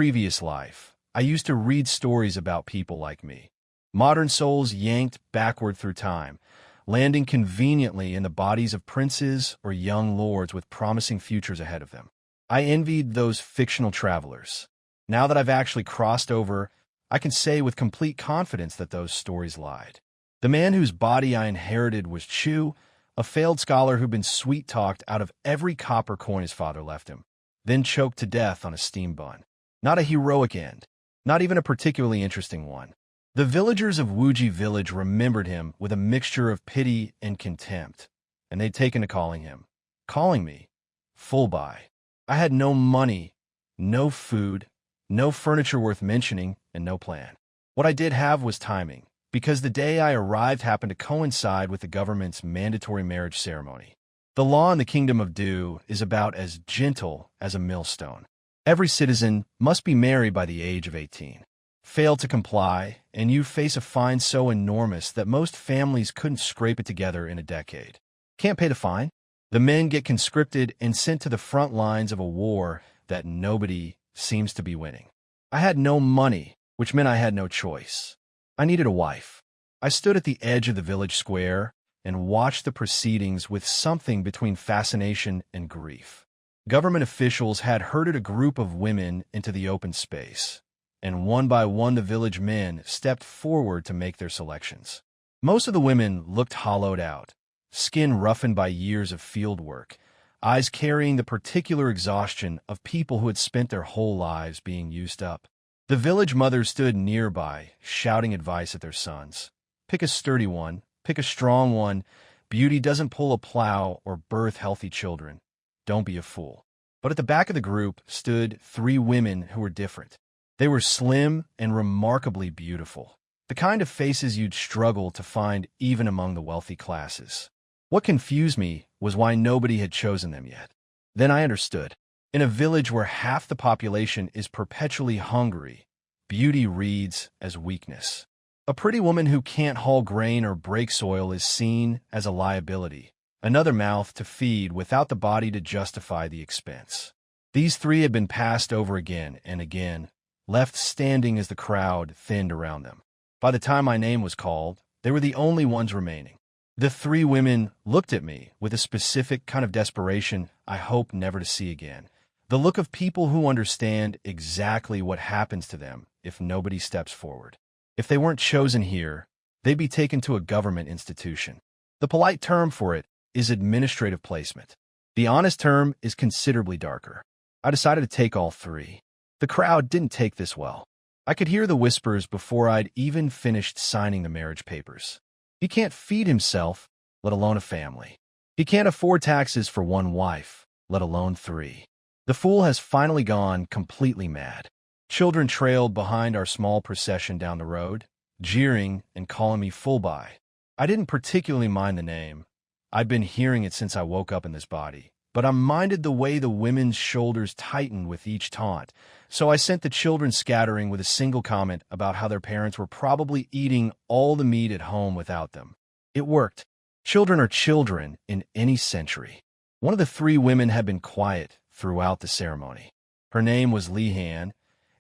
Previous life, I used to read stories about people like me. Modern souls yanked backward through time, landing conveniently in the bodies of princes or young lords with promising futures ahead of them. I envied those fictional travelers. Now that I've actually crossed over, I can say with complete confidence that those stories lied. The man whose body I inherited was Chu, a failed scholar who'd been sweet-talked out of every copper coin his father left him, then choked to death on a steam bun. Not a heroic end, not even a particularly interesting one. The villagers of Wuji village remembered him with a mixture of pity and contempt, and they'd taken to calling me, full-by. I had no money, no food, no furniture worth mentioning, and no plan. What I did have was timing, because the day I arrived happened to coincide with the government's mandatory marriage ceremony. The law in the Kingdom of Du is about as gentle as a millstone. Every citizen must be married by the age of 18. Fail to comply, and you face a fine so enormous that most families couldn't scrape it together in a decade. Can't pay the fine? The men get conscripted and sent to the front lines of a war that nobody seems to be winning. I had no money, which meant I had no choice. I needed a wife. I stood at the edge of the village square and watched the proceedings with something between fascination and grief. Government officials had herded a group of women into the open space, and one by one the village men stepped forward to make their selections. Most of the women looked hollowed out, skin roughened by years of field work, eyes carrying the particular exhaustion of people who had spent their whole lives being used up. The village mothers stood nearby, shouting advice at their sons. Pick a sturdy one, pick a strong one. Beauty doesn't pull a plow or birth healthy children. Don't be a fool. But at the back of the group stood three women who were different. They were slim and remarkably beautiful, the kind of faces you'd struggle to find even among the wealthy classes. What confused me was why nobody had chosen them yet. Then I understood. In a village where half the population is perpetually hungry, beauty reads as weakness. A pretty woman who can't haul grain or break soil is seen as a liability, another mouth to feed without the body to justify the expense. These three had been passed over again and again, left standing as the crowd thinned around them. By the time my name was called, they were the only ones remaining. The three women looked at me with a specific kind of desperation I hope never to see again. The look of people who understand exactly what happens to them if nobody steps forward. If they weren't chosen here, they'd be taken to a government institution. The polite term for it is administrative placement. The honest term is considerably darker. I decided to take all three. The crowd didn't take this well. I could hear the whispers before I'd even finished signing the marriage papers. He can't feed himself, let alone a family. He can't afford taxes for one wife, let alone three. The fool has finally gone completely mad. Children trailed behind our small procession down the road, jeering and calling me full-by. I didn't particularly mind the name. I'd been hearing it since I woke up in this body, but I minded the way the women's shoulders tightened with each taunt, so I sent the children scattering with a single comment about how their parents were probably eating all the meat at home without them. It worked. Children are children in any century. One of the three women had been quiet throughout the ceremony. Her name was Lihan,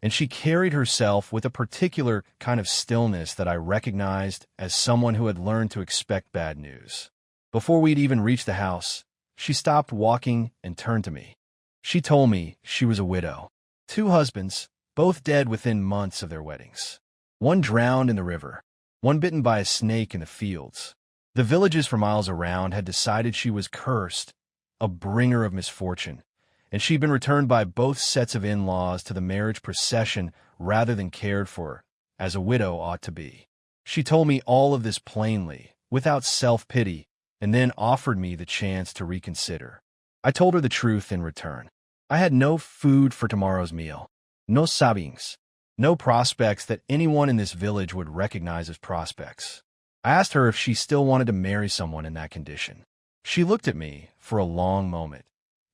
and she carried herself with a particular kind of stillness that I recognized as someone who had learned to expect bad news. Before we'd even reached the house, she stopped walking and turned to me. She told me she was a widow. 2 husbands, both dead within months of their weddings. One drowned in the river, one bitten by a snake in the fields. The villages for miles around had decided she was cursed, a bringer of misfortune, and she'd been returned by both sets of in-laws to the marriage procession rather than cared for, as a widow ought to be. She told me all of this plainly, without self-pity, and then offered me the chance to reconsider. I told her the truth in return. I had no food for tomorrow's meal, no savings, no prospects that anyone in this village would recognize as prospects. I asked her if she still wanted to marry someone in that condition. She looked at me for a long moment,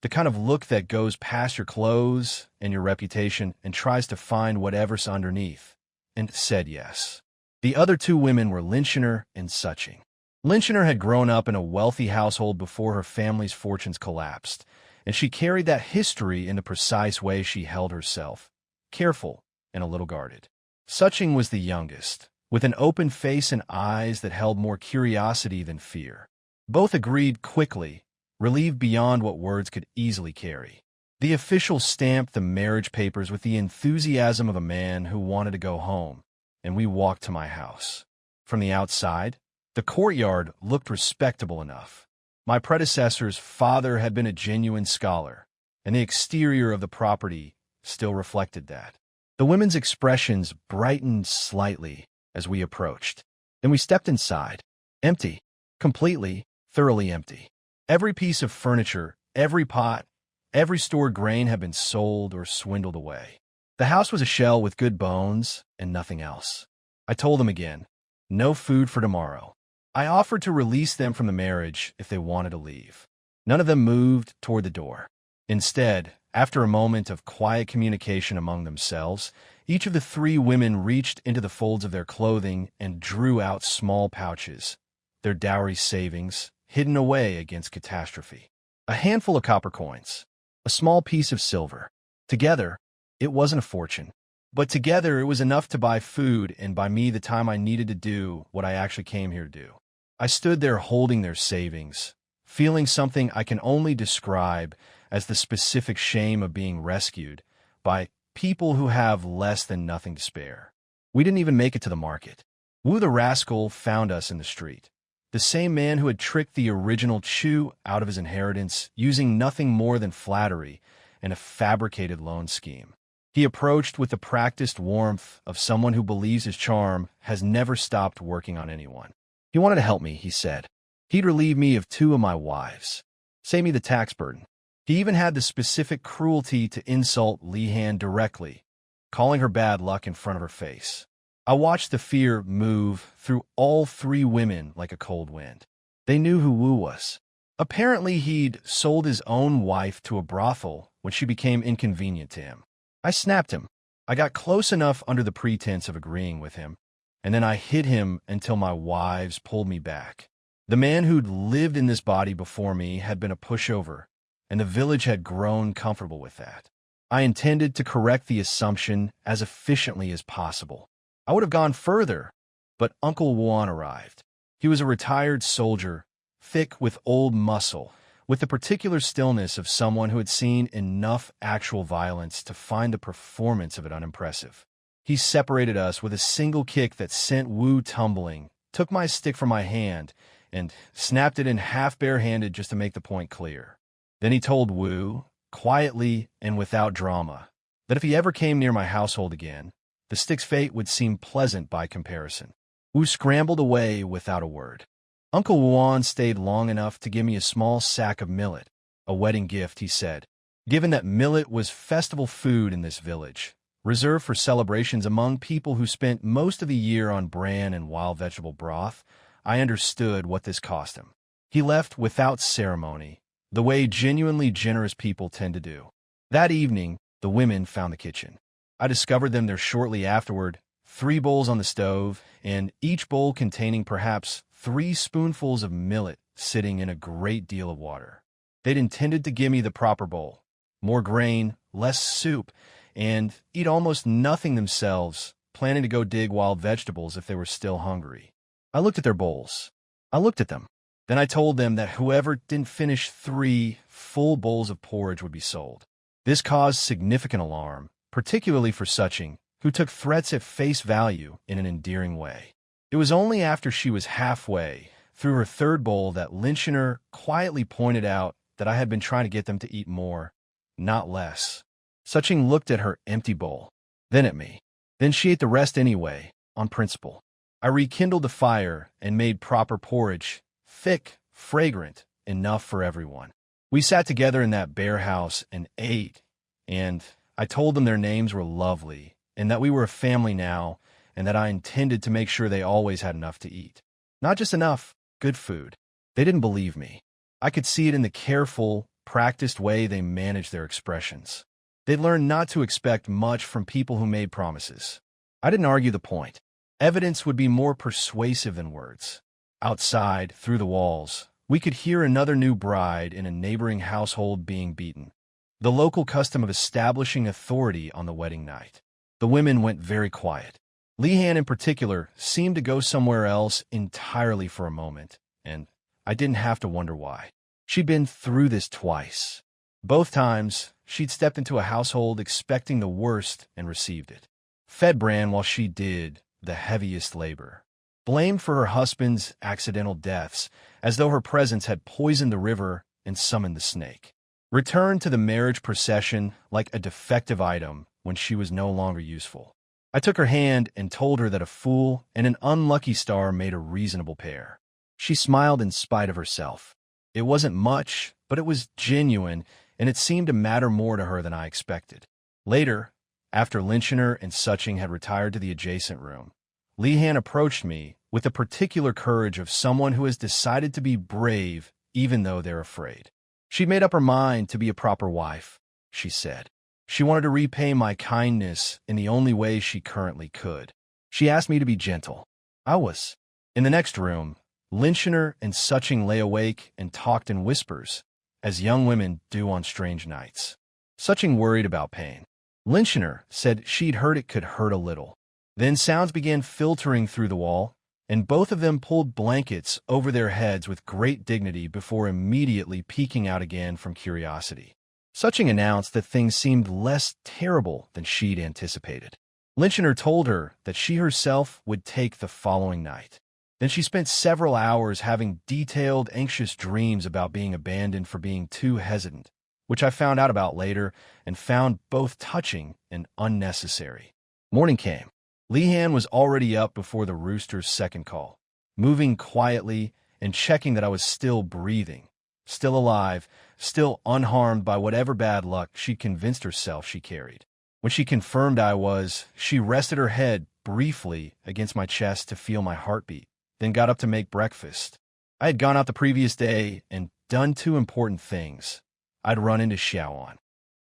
the kind of look that goes past your clothes and your reputation and tries to find whatever's underneath, and said yes. The other 2 women were Linchener and Suching. Linchener had grown up in a wealthy household before her family's fortunes collapsed, and she carried that history in the precise way she held herself, careful and a little guarded. Suching was the youngest, with an open face and eyes that held more curiosity than fear. Both agreed quickly, relieved beyond what words could easily carry. The official stamped the marriage papers with the enthusiasm of a man who wanted to go home, and we walked to my house. From the outside, the courtyard looked respectable enough. My predecessor's father had been a genuine scholar, and the exterior of the property still reflected that. The women's expressions brightened slightly as we approached. Then we stepped inside. Empty. Completely, thoroughly empty. Every piece of furniture, every pot, every stored grain had been sold or swindled away. The house was a shell with good bones and nothing else. I told them again, no food for tomorrow. I offered to release them from the marriage if they wanted to leave. None of them moved toward the door. Instead, after a moment of quiet communication among themselves, each of the three women reached into the folds of their clothing and drew out small pouches, their dowry savings, hidden away against catastrophe. A handful of copper coins, a small piece of silver. Together, it wasn't a fortune, but together it was enough to buy food and buy me the time I needed to do what I actually came here to do. I stood there holding their savings, feeling something I can only describe as the specific shame of being rescued by people who have less than nothing to spare. We didn't even make it to the market. Wu the rascal found us in the street. The same man who had tricked the original Chu out of his inheritance using nothing more than flattery and a fabricated loan scheme. He approached with the practiced warmth of someone who believes his charm has never stopped working on anyone. He wanted to help me, he said. He'd relieve me of 2 of my wives, save me the tax burden. He even had the specific cruelty to insult Li-Han directly, calling her bad luck in front of her face. I watched the fear move through all 3 women like a cold wind. They knew who Wu was. Apparently, he'd sold his own wife to a brothel when she became inconvenient to him. I snapped him. I got close enough under the pretense of agreeing with him, and then I hit him until my wives pulled me back. The man who'd lived in this body before me had been a pushover, and the village had grown comfortable with that. I intended to correct the assumption as efficiently as possible. I would have gone further, but Uncle Wuan arrived. He was a retired soldier, thick with old muscle, with the particular stillness of someone who had seen enough actual violence to find the performance of it unimpressive. He separated us with a single kick that sent Wu tumbling, took my stick from my hand, and snapped it in half barehanded just to make the point clear. Then he told Wu, quietly and without drama, that if he ever came near my household again, the stick's fate would seem pleasant by comparison. Wu scrambled away without a word. Uncle Wuan stayed long enough to give me a small sack of millet, a wedding gift, he said. Given that millet was festival food in this village, reserved for celebrations among people who spent most of the year on bran and wild vegetable broth, I understood what this cost him. He left without ceremony, the way genuinely generous people tend to do. That evening, the women found the kitchen. I discovered them there shortly afterward, 3 bowls on the stove, and each bowl containing perhaps 3 spoonfuls of millet sitting in a great deal of water. They'd intended to give me the proper bowl, more grain, less soup, and eat almost nothing themselves, planning to go dig wild vegetables if they were still hungry. I looked at their bowls. I looked at them. Then I told them that whoever didn't finish 3 full bowls of porridge would be sold. This caused significant alarm, particularly for Suching, who took threats at face value in an endearing way. It was only after she was halfway through her 3rd bowl that Linshiner quietly pointed out that I had been trying to get them to eat more, not less. Suching looked at her empty bowl, then at me. Then she ate the rest anyway, on principle. I rekindled the fire and made proper porridge, thick, fragrant, enough for everyone. We sat together in that bare house and ate, and I told them their names were lovely, and that we were a family now, and that I intended to make sure they always had enough to eat. Not just enough, good food. They didn't believe me. I could see it in the careful, practiced way they managed their expressions. They'd learned not to expect much from people who made promises. I didn't argue the point. Evidence would be more persuasive than words. Outside, through the walls, we could hear another new bride in a neighboring household being beaten. the local custom of establishing authority on the wedding night. The women went very quiet. Lehan in particular seemed to go somewhere else entirely for a moment, and I didn't have to wonder why. She'd been through this twice. Both times, she'd stepped into a household expecting the worst and received it. Fed Bran while she did the heaviest labor. Blamed for her husband's accidental deaths, as though her presence had poisoned the river and summoned the snake. Returned to the marriage procession like a defective item when she was no longer useful. I took her hand and told her that a fool and an unlucky star made a reasonable pair. She smiled in spite of herself. It wasn't much, but it was genuine, and it seemed to matter more to her than I expected. Later, after Lynchner and Suching had retired to the adjacent room, Lehan approached me with the particular courage of someone who has decided to be brave even though they're afraid. She'd made up her mind to be a proper wife, she said. She wanted to repay my kindness in the only way she currently could. She asked me to be gentle. I was. In the next room, Lynchner and Suching lay awake and talked in whispers, as young women do on strange nights. Suching worried about pain. Lynchner said she'd heard it could hurt a little. Then sounds began filtering through the wall, and both of them pulled blankets over their heads with great dignity before immediately peeking out again from curiosity. Suching announced that things seemed less terrible than she'd anticipated. Lynchner told her that she herself would take the following night. Then she spent several hours having detailed, anxious dreams about being abandoned for being too hesitant, which I found out about later and found both touching and unnecessary. Morning came. Lehan was already up before the rooster's second call, moving quietly and checking that I was still breathing, still alive, still unharmed by whatever bad luck she'd convinced herself she carried. When she confirmed I was, she rested her head briefly against my chest to feel my heartbeat, then got up to make breakfast. I had gone out the previous day and done two important things. I'd run into Xiaoan.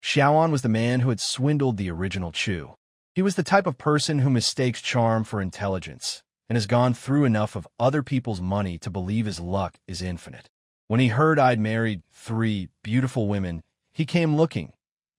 Xiaoan was the man who had swindled the original Chu. He was the type of person who mistakes charm for intelligence and has gone through enough of other people's money to believe his luck is infinite. When he heard I'd married 3 beautiful women, he came looking,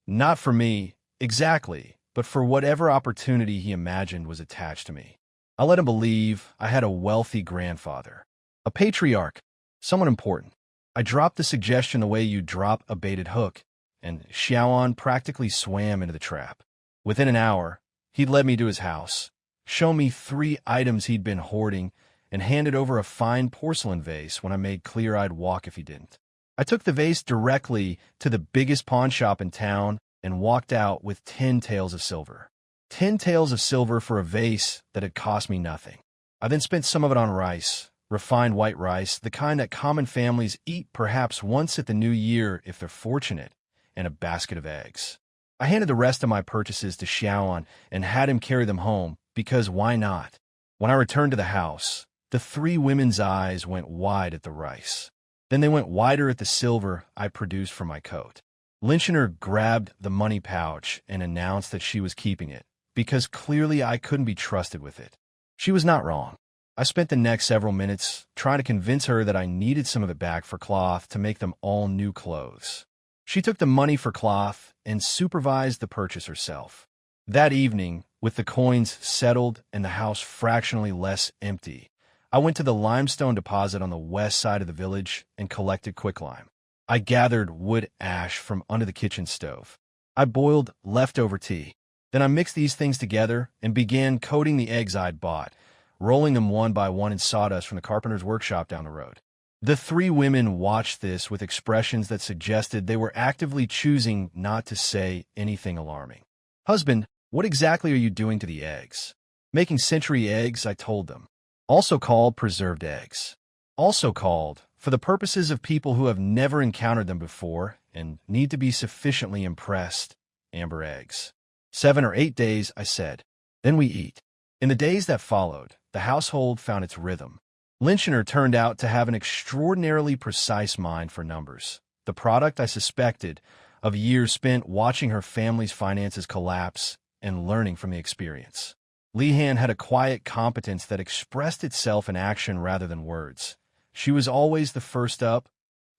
not for me exactly, but for whatever opportunity he imagined was attached to me. I let him believe I had a wealthy grandfather, a patriarch, someone important. I dropped the suggestion the way you drop a baited hook, and Xiaoan practically swam into the trap. Within an hour, he'd led me to his house, shown me 3 items he'd been hoarding, and handed over a fine porcelain vase when I made clear I'd walk if he didn't. I took the vase directly to the biggest pawn shop in town and walked out with 10 taels of silver. 10 taels of silver for a vase that had cost me nothing. I then spent some of it on rice, refined white rice, the kind that common families eat perhaps once at the new year if they're fortunate, and a basket of eggs. I handed the rest of my purchases to Xiaoan and had him carry them home, because why not? When I returned to the house, the 3 women's eyes went wide at the rice. Then they went wider at the silver I produced for my coat. Lynchner grabbed the money pouch and announced that she was keeping it, because clearly I couldn't be trusted with it. She was not wrong. I spent the next several minutes trying to convince her that I needed some of it back for cloth to make them all new clothes. She took the money for cloth and supervised the purchase herself. That evening, with the coins settled and the house fractionally less empty, I went to the limestone deposit on the west side of the village and collected quicklime. I gathered wood ash from under the kitchen stove. I boiled leftover tea. Then I mixed these things together and began coating the eggs I'd bought, rolling them one by one in sawdust from the carpenter's workshop down the road. The 3 women watched this with expressions that suggested they were actively choosing not to say anything alarming. "Husband, what exactly are you doing to the eggs?" "Making century eggs," I told them. Also called preserved eggs. Also called, for the purposes of people who have never encountered them before and need to be sufficiently impressed, amber eggs. 7 or 8 days, I said. Then we eat. In the days that followed, the household found its rhythm. Lynchner turned out to have an extraordinarily precise mind for numbers, the product, I suspected, of years spent watching her family's finances collapse and learning from the experience. Lehan had a quiet competence that expressed itself in action rather than words. She was always the first up,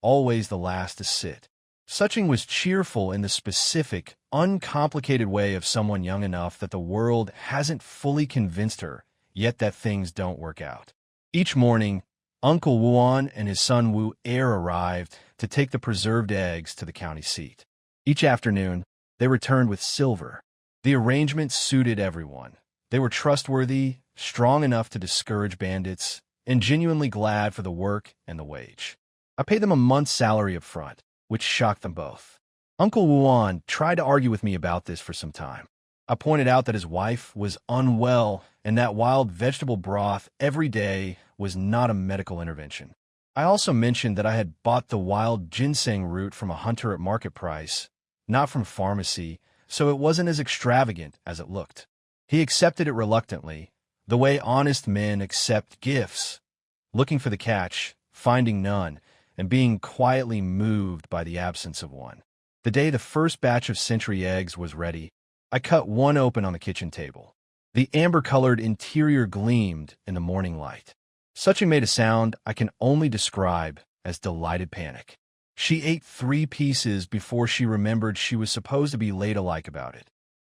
always the last to sit. Suching was cheerful in the specific, uncomplicated way of someone young enough that the world hasn't fully convinced her yet that things don't work out. Each morning, Uncle Wuan and his son Wu Er arrived to take the preserved eggs to the county seat. Each afternoon, they returned with silver. The arrangement suited everyone. They were trustworthy, strong enough to discourage bandits, and genuinely glad for the work and the wage. I paid them a month's salary up front, which shocked them both. Uncle Wuan tried to argue with me about this for some time. I pointed out that his wife was unwell and that wild vegetable broth every day was not a medical intervention. I also mentioned that I had bought the wild ginseng root from a hunter at market price, not from pharmacy, so it wasn't as extravagant as it looked. He accepted it reluctantly, the way honest men accept gifts, looking for the catch, finding none, and being quietly moved by the absence of one. The day the first batch of century eggs was ready, I cut one open on the kitchen table. The amber-colored interior gleamed in the morning light. Suching made a sound I can only describe as delighted panic. She ate 3 pieces before she remembered she was supposed to be ladylike about it.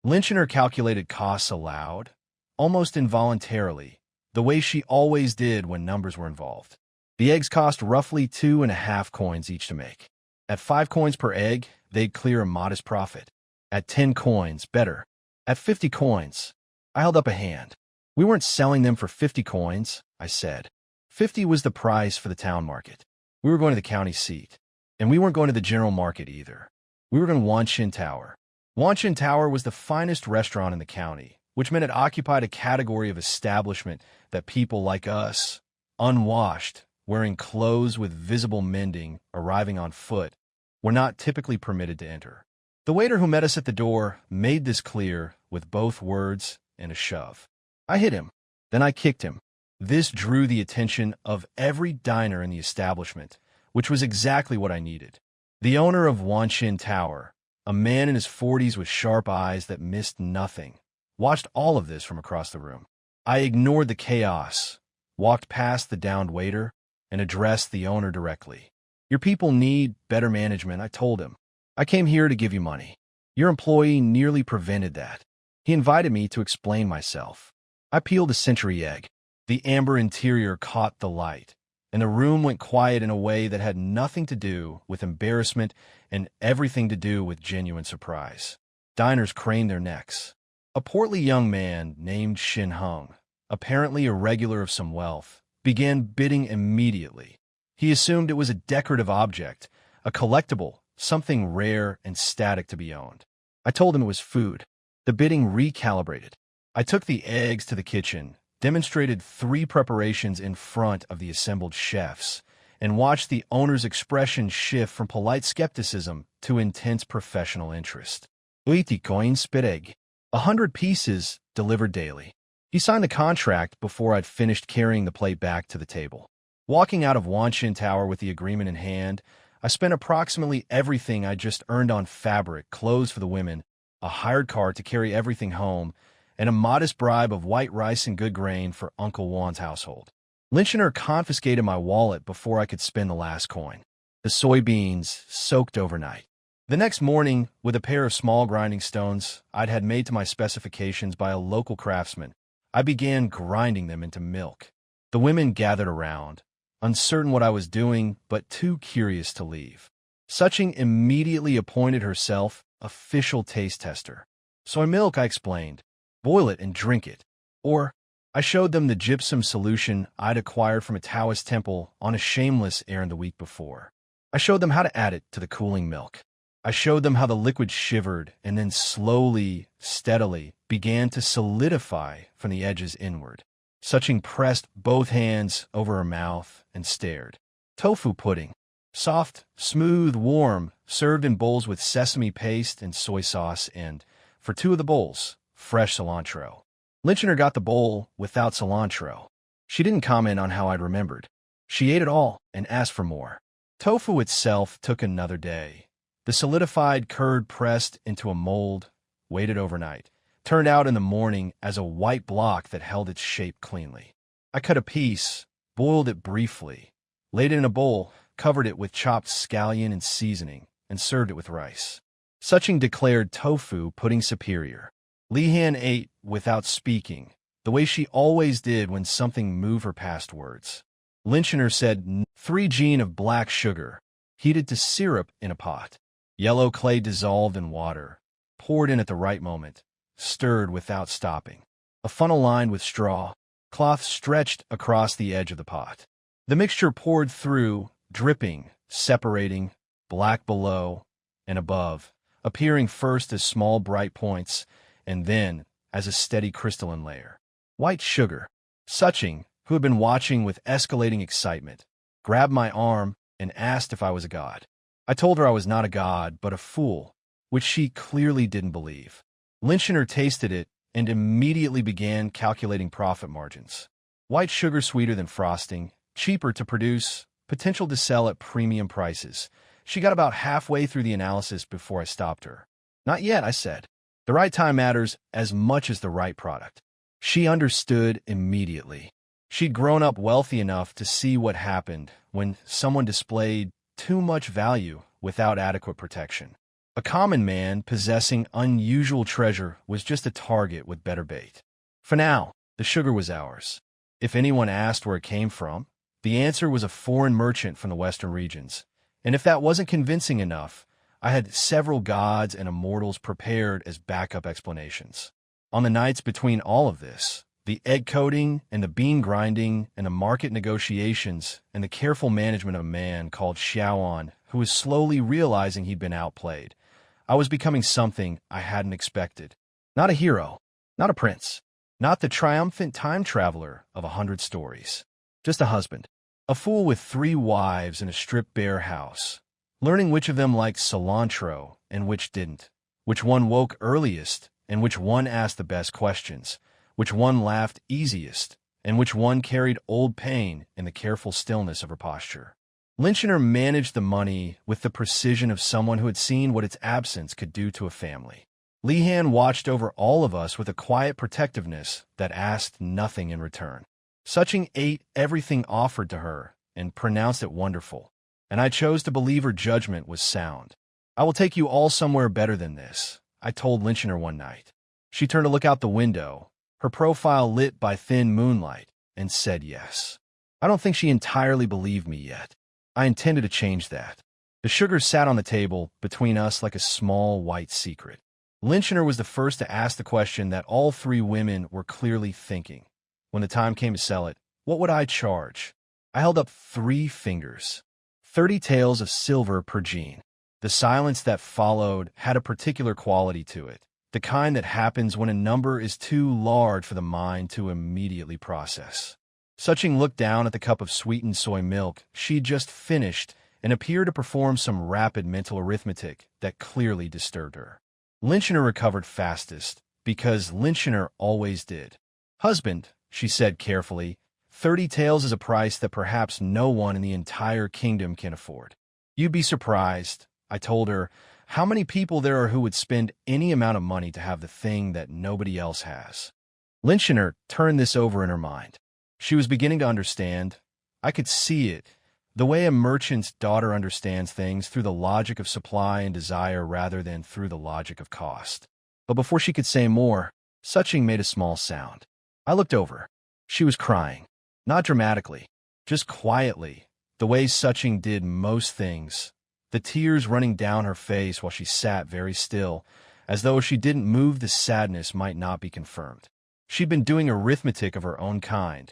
Lynchiner calculated costs aloud, almost involuntarily, the way she always did when numbers were involved. The eggs cost roughly 2.5 coins each to make. At 5 coins per egg, they'd clear a modest profit. At 10 coins, better. At 50 coins, I held up a hand. We weren't selling them for 50 coins, I said. 50 was the price for the town market. We were going to the county seat. And we weren't going to the general market either. We were going to Wanshin Tower. Wanshin Tower was the finest restaurant in the county, which meant it occupied a category of establishment that people like us, unwashed, wearing clothes with visible mending, arriving on foot, were not typically permitted to enter. The waiter who met us at the door made this clear with both words and a shove. I hit him. Then I kicked him. This drew the attention of every diner in the establishment, which was exactly what I needed. The owner of Wanshin Tower, a man in his 40s with sharp eyes that missed nothing, watched all of this from across the room. I ignored the chaos, walked past the downed waiter, and addressed the owner directly. Your people need better management, I told him. I came here to give you money. Your employee nearly prevented that. He invited me to explain myself. I peeled a century egg. The amber interior caught the light, and the room went quiet in a way that had nothing to do with embarrassment and everything to do with genuine surprise. Diners craned their necks. A portly young man named Shin Hung, apparently a regular of some wealth, began bidding immediately. He assumed it was a decorative object, a collectible, something rare and static to be owned. I told him it was food. The bidding recalibrated. I took the eggs to the kitchen, demonstrated 3 preparations in front of the assembled chefs, and watched the owner's expression shift from polite skepticism to intense professional interest. 80 coins per egg. 100 pieces delivered daily. He signed the contract before I'd finished carrying the plate back to the table. Walking out of Wanshin Tower with the agreement in hand, I spent approximately everything I just earned on fabric, clothes for the women, a hired car to carry everything home, and a modest bribe of white rice and good grain for Uncle Juan's household. Lynchiner confiscated my wallet before I could spend the last coin. The soybeans soaked overnight. The next morning, with a pair of small grinding stones I'd had made to my specifications by a local craftsman, I began grinding them into milk. The women gathered around, uncertain what I was doing, but too curious to leave. Suching immediately appointed herself official taste tester. Soy milk, I explained. Boil it and drink it. Or, I showed them the gypsum solution I'd acquired from a Taoist temple on a shameless errand the week before. I showed them how to add it to the cooling milk. I showed them how the liquid shivered and then slowly, steadily began to solidify from the edges inward. Suching pressed both hands over her mouth and stared. Tofu pudding. Soft, smooth, warm, served in bowls with sesame paste and soy sauce and, for 2 of the bowls, fresh cilantro. Lynchiner got the bowl without cilantro. She didn't comment on how I'd remembered. She ate it all and asked for more. Tofu itself took another day. The solidified curd pressed into a mold, waited overnight, turned out in the morning as a white block that held its shape cleanly. I cut a piece, boiled it briefly, laid it in a bowl, covered it with chopped scallion and seasoning, and served it with rice. Suching declared tofu pudding superior. Lihan ate without speaking, the way she always did when something moved her past words. Lynchiner said 3 gene of black sugar, heated to syrup in a pot. Yellow clay dissolved in water, poured in at the right moment, stirred without stopping. A funnel lined with straw, cloth stretched across the edge of the pot. The mixture poured through, dripping, separating, black below and above, appearing first as small bright points, and then as a steady crystalline layer. White sugar. Suching, who had been watching with escalating excitement, grabbed my arm and asked if I was a god. I told her I was not a god, but a fool, which she clearly didn't believe. Lynchiner tasted it and immediately began calculating profit margins. White sugar sweeter than frosting, cheaper to produce, potential to sell at premium prices. She got about halfway through the analysis before I stopped her. Not yet, I said. The right time matters as much as the right product. She understood immediately. She'd grown up wealthy enough to see what happened when someone displayed too much value without adequate protection. A common man possessing unusual treasure was just a target with better bait. For now, the sugar was ours. If anyone asked where it came from, the answer was a foreign merchant from the western regions. And if that wasn't convincing enough, I had several gods and immortals prepared as backup explanations. On the nights between all of this, the egg coating and the bean grinding and the market negotiations and the careful management of a man called Xiaoan, who was slowly realizing he'd been outplayed, I was becoming something I hadn't expected. Not a hero, not a prince, not the triumphant time traveler of 100 stories. Just a husband, a fool with 3 wives in a stripped-bare house, learning which of them liked cilantro and which didn't, which one woke earliest and which one asked the best questions, which one laughed easiest, and which one carried old pain in the careful stillness of her posture. Lynchiner managed the money with the precision of someone who had seen what its absence could do to a family. Lihan watched over all of us with a quiet protectiveness that asked nothing in return. Suching ate everything offered to her and pronounced it wonderful, and I chose to believe her judgment was sound. I will take you all somewhere better than this, I told Lynchiner one night. She turned to look out the window, her profile lit by thin moonlight, and said yes. I don't think she entirely believed me yet. I intended to change that. The sugar sat on the table between us like a small white secret. Lynchiner was the first to ask the question that all 3 women were clearly thinking. When the time came to sell it, what would I charge? I held up 3 fingers. 30 taels of silver per gene. The silence that followed had a particular quality to it, the kind that happens when a number is too large for the mind to immediately process. Suching looked down at the cup of sweetened soy milk she'd just finished and appeared to perform some rapid mental arithmetic that clearly disturbed her. Lynchiner recovered fastest, because Lynchiner always did. Husband, she said carefully, 30 taels is a price that perhaps no one in the entire kingdom can afford. You'd be surprised, I told her, how many people there are who would spend any amount of money to have the thing that nobody else has. Lynchiner turned this over in her mind. She was beginning to understand. I could see it, the way a merchant's daughter understands things through the logic of supply and desire rather than through the logic of cost. But before she could say more, Suching made a small sound. I looked over. She was crying. Not dramatically, just quietly, the way Suching did most things, the tears running down her face while she sat very still, as though if she didn't move the sadness might not be confirmed. She'd been doing arithmetic of her own kind,